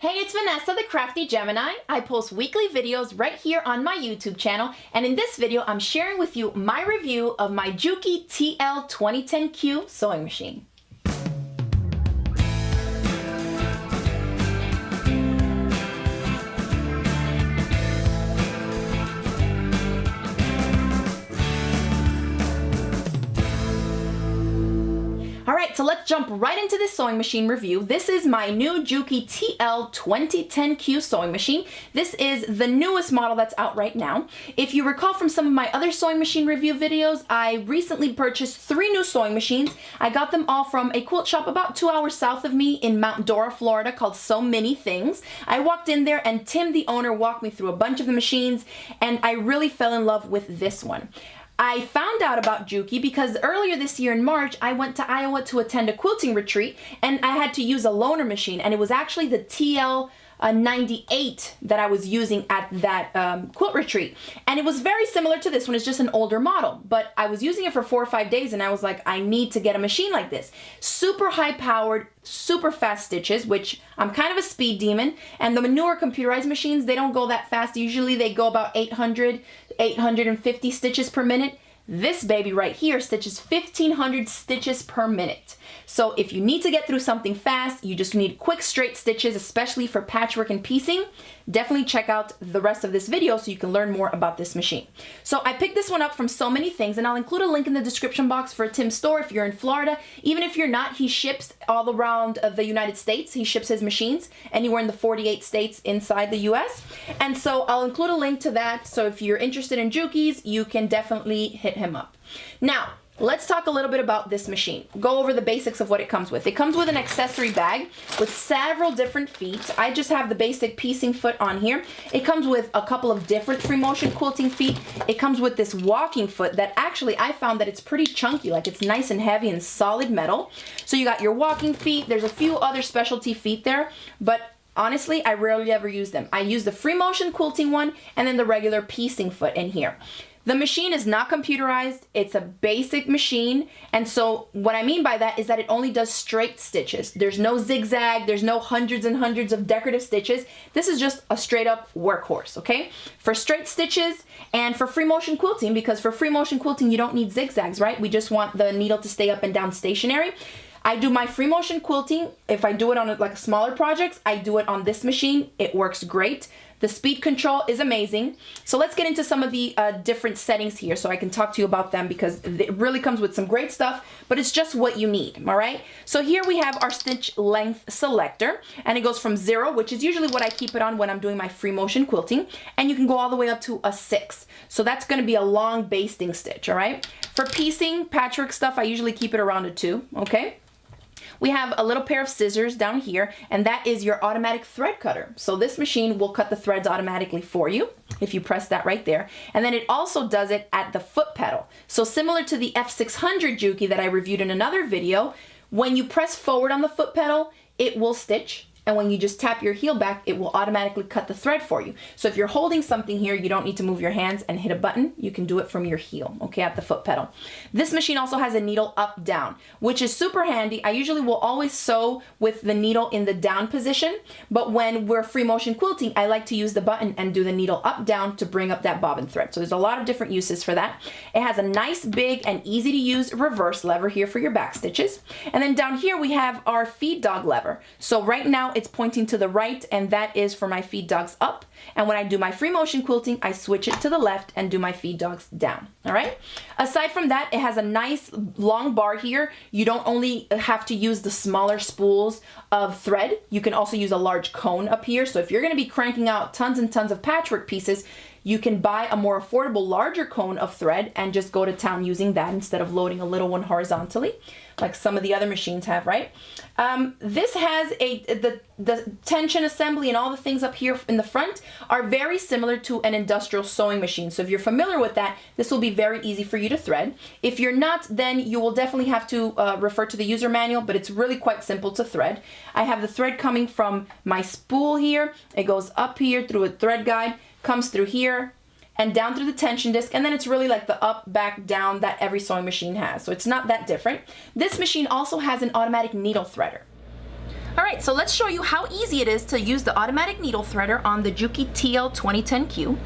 Hey, it's Vanessa, the Crafty Gemini. I post weekly videos right here on my YouTube channel, and in this video, I'm sharing with you my review of my Juki TL-2010Q sewing machine. Alright, so let's jump right into this sewing machine review. This is my new Juki TL-2010Q sewing machine. This is the newest model that's out right now. If you recall from some of my other sewing machine review videos, I recently purchased 3 new sewing machines. I got them all from a quilt shop about 2 hours south of me in Mount Dora, Florida, called So Many Things. I walked in there and Tim, the owner, walked me through a bunch of the machines, and I really fell in love with this one. I found out about Juki because earlier this year in March, I went to Iowa to attend a quilting retreat, and I had to use a loaner machine, and it was actually the TL-98 that I was using at that quilt retreat. And it was very similar to this one. It's just an older model, but I was using it for 4 or 5 days, and I was like, I need to get a machine like this. Super high powered, super fast stitches, which I'm kind of a speed demon, and the newer computerized machines, they don't go that fast. Usually they go about 850 stitches per minute. This baby right here stitches 1500 stitches per minute. So if you need to get through something fast, you just need quick straight stitches, especially for patchwork and piecing, definitely check out the rest of this video so you can learn more about this machine. So I picked this one up from So Many Things, and I'll include a link in the description box for Tim's store if you're in Florida. Even if you're not, he ships all around the United States. He ships his machines anywhere in the 48 states inside the US. And so I'll include a link to that. So if you're interested in Jukis, you can definitely hit him up. Now, let's talk a little bit about this machine. Go over the basics of what it comes with. It comes with an accessory bag with several different feet. I just have the basic piecing foot on here. It comes with a couple of different free motion quilting feet. It comes with this walking foot that actually I found that it's pretty chunky, like it's nice and heavy and solid metal. So you got your walking feet. There's a few other specialty feet there, but honestly, I rarely ever use them. I use the free motion quilting one and then the regular piecing foot in here. The machine is not computerized, it's a basic machine, and so what I mean by that is that it only does straight stitches. There's no zigzag, there's no hundreds and hundreds of decorative stitches. This is just a straight up workhorse, okay? For straight stitches and for free motion quilting, because for free motion quilting you don't need zigzags, right? We just want the needle to stay up and down stationary. I do my free motion quilting. If I do it on like smaller projects, I do it on this machine. It works great. The speed control is amazing. So let's get into some of the different settings here so I can talk to you about them, because it really comes with some great stuff, but it's just what you need, all right? So here we have our stitch length selector, and it goes from 0, which is usually what I keep it on when I'm doing my free motion quilting, and you can go all the way up to a 6. So that's gonna be a long basting stitch, all right? For piecing, patchwork stuff, I usually keep it around a 2, okay? We have a little pair of scissors down here, and that is your automatic thread cutter. So this machine will cut the threads automatically for you if you press that right there. And then it also does it at the foot pedal. So similar to the F600 Juki that I reviewed in another video, when you press forward on the foot pedal, it will stitch. And when you just tap your heel back, it will automatically cut the thread for you. So if you're holding something here, you don't need to move your hands and hit a button. You can do it from your heel, okay, at the foot pedal. This machine also has a needle up, down, which is super handy. I usually will always sew with the needle in the down position, but when we're free motion quilting, I like to use the button and do the needle up, down to bring up that bobbin thread. So there's a lot of different uses for that. It has a nice, big, and easy to use reverse lever here for your back stitches. And then down here, we have our feed dog lever. So right now, it's pointing to the right, and that is for my feed dogs up. And when I do my free motion quilting, I switch it to the left and do my feed dogs down, all right? Aside from that, it has a nice long bar here. You don't only have to use the smaller spools of thread, you can also use a large cone up here. So if you're gonna be cranking out tons and tons of patchwork pieces, you can buy a more affordable, larger cone of thread and just go to town using that instead of loading a little one horizontally, like some of the other machines have, right? This has the tension assembly, and all the things up here in the front are very similar to an industrial sewing machine. So if you're familiar with that, this will be very easy for you to thread. If you're not, then you will definitely have to refer to the user manual, but it's really quite simple to thread. I have the thread coming from my spool here. It goes up here through a thread guide, comes through here and down through the tension disc, and then it's really like the up, back, down that every sewing machine has. So it's not that different. This machine also has an automatic needle threader. All right, so let's show you how easy it is to use the automatic needle threader on the Juki TL-2010Q.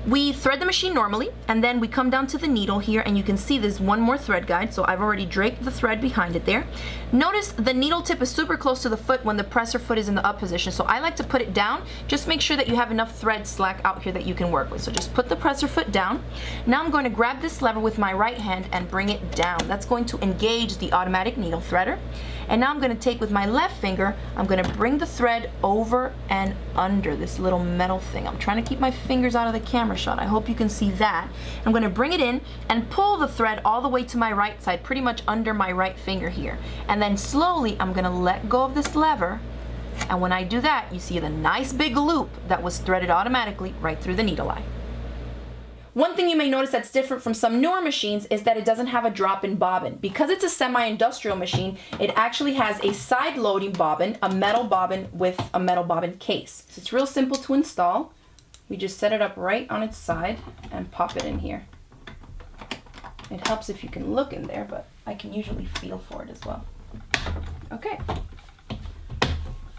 We thread the machine normally, and then we come down to the needle here, and you can see there's one more thread guide, so I've already draped the thread behind it there. Notice the needle tip is super close to the foot when the presser foot is in the up position, so I like to put it down. Just make sure that you have enough thread slack out here that you can work with. So just put the presser foot down. Now I'm going to grab this lever with my right hand and bring it down. That's going to engage the automatic needle threader. And now I'm going to take with my left finger, I'm going to bring the thread over and under this little metal thing. I'm trying to keep my fingers out of the camera shot. I hope you can see that. I'm going to bring it in and pull the thread all the way to my right side, pretty much under my right finger here. And then slowly I'm going to let go of this lever. And when I do that, you see the nice big loop that was threaded automatically right through the needle eye. One thing you may notice that's different from some newer machines is that it doesn't have a drop-in bobbin. Because it's a semi-industrial machine, it actually has a side-loading bobbin, a metal bobbin with a metal bobbin case. So it's real simple to install. We just set it up right on its side and pop it in here. It helps if you can look in there, but I can usually feel for it as well. Okay.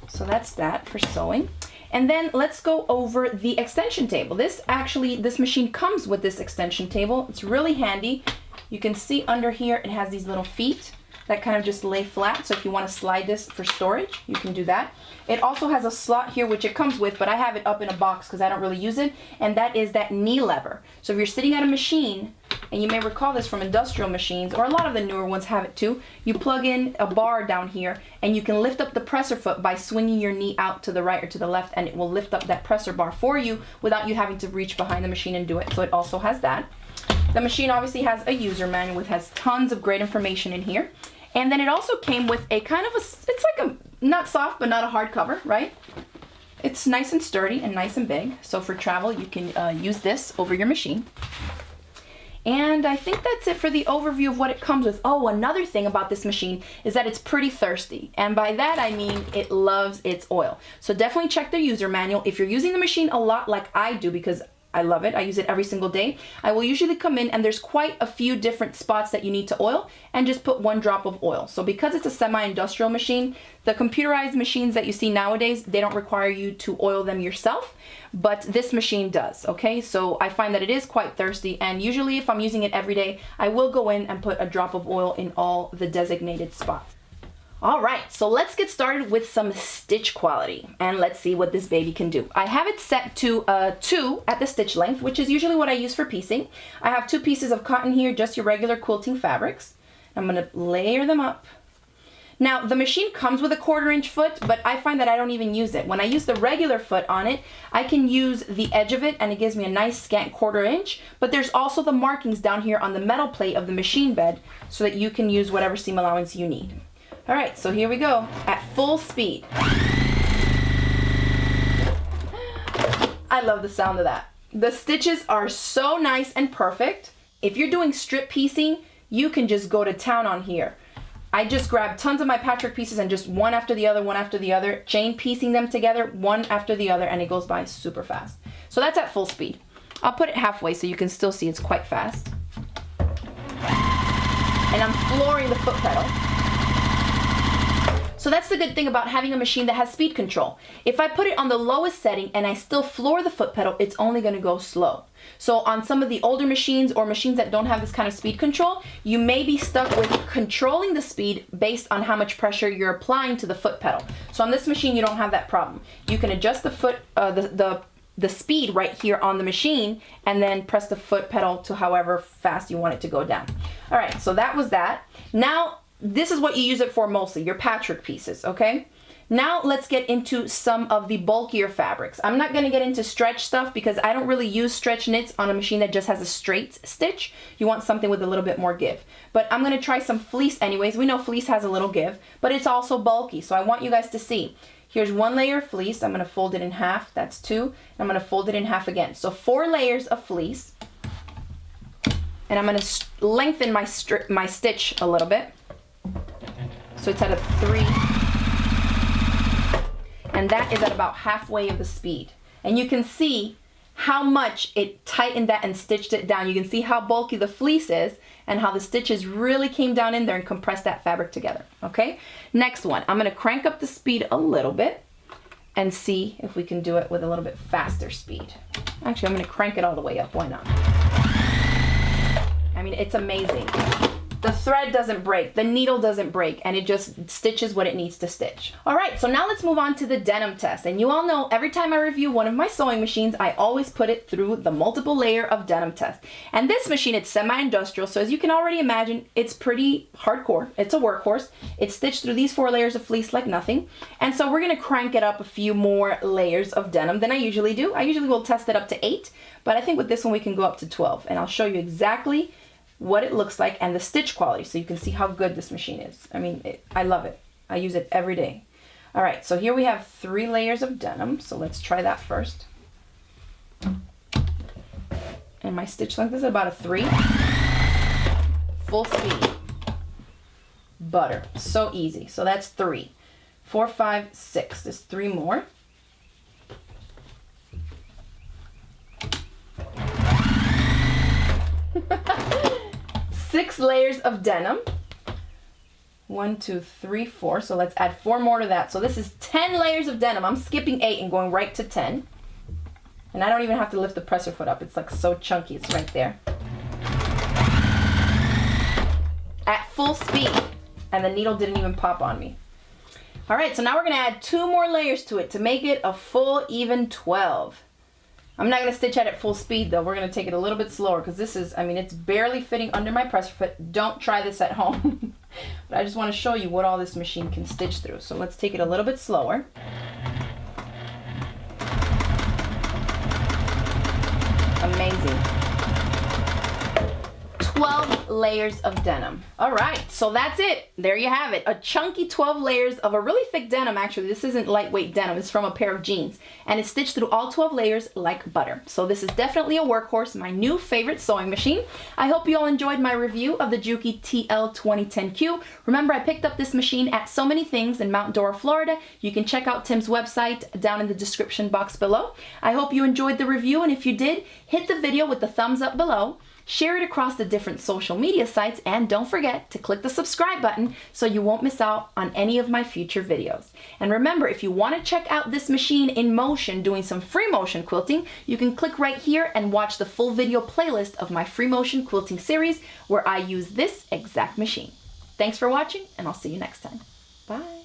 So that's that for sewing. And then let's go over the extension table. This machine comes with this extension table. It's really handy. You can see under here it has these little feet that kind of just lay flat. So if you want to slide this for storage, you can do that. It also has a slot here, which it comes with, but I have it up in a box because I don't really use it. And that is that knee lever. So if you're sitting at a machine, and you may recall this from industrial machines, or a lot of the newer ones have it too, you plug in a bar down here and you can lift up the presser foot by swinging your knee out to the right or to the left, and it will lift up that presser bar for you without you having to reach behind the machine and do it. So it also has that. The machine obviously has a user manual which has tons of great information in here. And then it also came with a kind of it's like a, not soft, but not a hard cover, right? It's nice and sturdy and nice and big. So for travel, you can use this over your machine. And I think that's it for the overview of what it comes with. Oh, another thing about this machine is that it's pretty thirsty. And by that, I mean it loves its oil. So definitely check the user manual. If you're using the machine a lot like I do, because I love it, I use it every single day, I will usually come in and there's quite a few different spots that you need to oil and just put 1 drop of oil. So because it's a semi-industrial machine, the computerized machines that you see nowadays, they don't require you to oil them yourself, but this machine does, okay? So I find that it is quite thirsty, and usually if I'm using it every day, I will go in and put a drop of oil in all the designated spots. All right, so let's get started with some stitch quality, and let's see what this baby can do. I have it set to 2 at the stitch length, which is usually what I use for piecing. I have 2 pieces of cotton here, just your regular quilting fabrics. I'm gonna layer them up. Now, the machine comes with a 1/4 inch foot, but I find that I don't even use it. When I use the regular foot on it, I can use the edge of it and it gives me a nice scant 1/4 inch, but there's also the markings down here on the metal plate of the machine bed so that you can use whatever seam allowance you need. All right, so here we go, at full speed. I love the sound of that. The stitches are so nice and perfect. If you're doing strip piecing, you can just go to town on here. I just grabbed tons of my patchwork pieces and just one after the other, chain piecing them together, one after the other, and it goes by super fast. So that's at full speed. I'll put it halfway so you can still see it's quite fast. And I'm flooring the foot pedal. So that's the good thing about having a machine that has speed control. If I put it on the lowest setting and I still floor the foot pedal, it's only gonna go slow. So on some of the older machines or machines that don't have this kind of speed control, you may be stuck with controlling the speed based on how much pressure you're applying to the foot pedal. So on this machine, you don't have that problem. You can adjust the foot, the speed right here on the machine and then press the foot pedal to however fast you want it to go down. All right, so that was that. Now, this is what you use it for mostly, your patchwork pieces, okay? Now let's get into some of the bulkier fabrics. I'm not gonna get into stretch stuff because I don't really use stretch knits on a machine that just has a straight stitch. You want something with a little bit more give. But I'm gonna try some fleece anyways. We know fleece has a little give, but it's also bulky, so I want you guys to see. Here's 1 layer of fleece. I'm gonna fold it in half, that's 2. And I'm gonna fold it in half again. So 4 layers of fleece. And I'm gonna lengthen my stitch a little bit. So it's at a 3, and that is at about halfway of the speed. And you can see how much it tightened that and stitched it down. You can see how bulky the fleece is and how the stitches really came down in there and compressed that fabric together, okay? Next one, I'm gonna crank up the speed a little bit and see if we can do it with a little bit faster speed. Actually, I'm gonna crank it all the way up, why not? I mean, it's amazing. The thread doesn't break, the needle doesn't break, and it just stitches what it needs to stitch. All right, so now let's move on to the denim test. And you all know every time I review one of my sewing machines, I always put it through the multiple layer of denim test. And this machine, it's semi-industrial, so as you can already imagine, it's pretty hardcore. It's a workhorse. It's stitched through these 4 layers of fleece like nothing. And so we're gonna crank it up a few more layers of denim than I usually do. I usually will test it up to 8, but I think with this one we can go up to 12. And I'll show you exactly what it looks like and the stitch quality so you can see how good this machine is. I mean, I love it. I use it every day. All right, so here we have 3 layers of denim, so let's try that first. And my stitch length is about a 3. Full speed. Butter. So easy. So that's 3. 4, 5, 6. There's 3 more. Six layers of denim. 1, 2, 3, 4. So let's add 4 more to that. So this is 10 layers of denim. I'm skipping 8 and going right to 10. And I don't even have to lift the presser foot up. It's like so chunky. It's right there. At full speed. And the needle didn't even pop on me. All right, so now we're gonna add 2 more layers to it to make it a full even 12. I'm not gonna stitch at it full speed though. We're gonna take it a little bit slower because this is, I mean, it's barely fitting under my presser foot. Don't try this at home. But I just wanna show you what all this machine can stitch through. So let's take it a little bit slower. Amazing. 12 layers of denim. All right, so that's it. There you have it. A chunky 12 layers of a really thick denim, actually. This isn't lightweight denim. It's from a pair of jeans. And it's stitched through all 12 layers like butter. So this is definitely a workhorse, my new favorite sewing machine. I hope you all enjoyed my review of the Juki TL-2010Q. Remember, I picked up this machine at So Many Things in Mount Dora, Florida. You can check out Tim's website down in the description box below. I hope you enjoyed the review, and if you did, hit the video with the thumbs up below. Share it across the different social media sites, and don't forget to click the subscribe button so you won't miss out on any of my future videos. And remember, if you want to check out this machine in motion doing some free motion quilting, you can click right here and watch the full video playlist of my free motion quilting series where I use this exact machine. Thanks for watching, and I'll see you next time. Bye.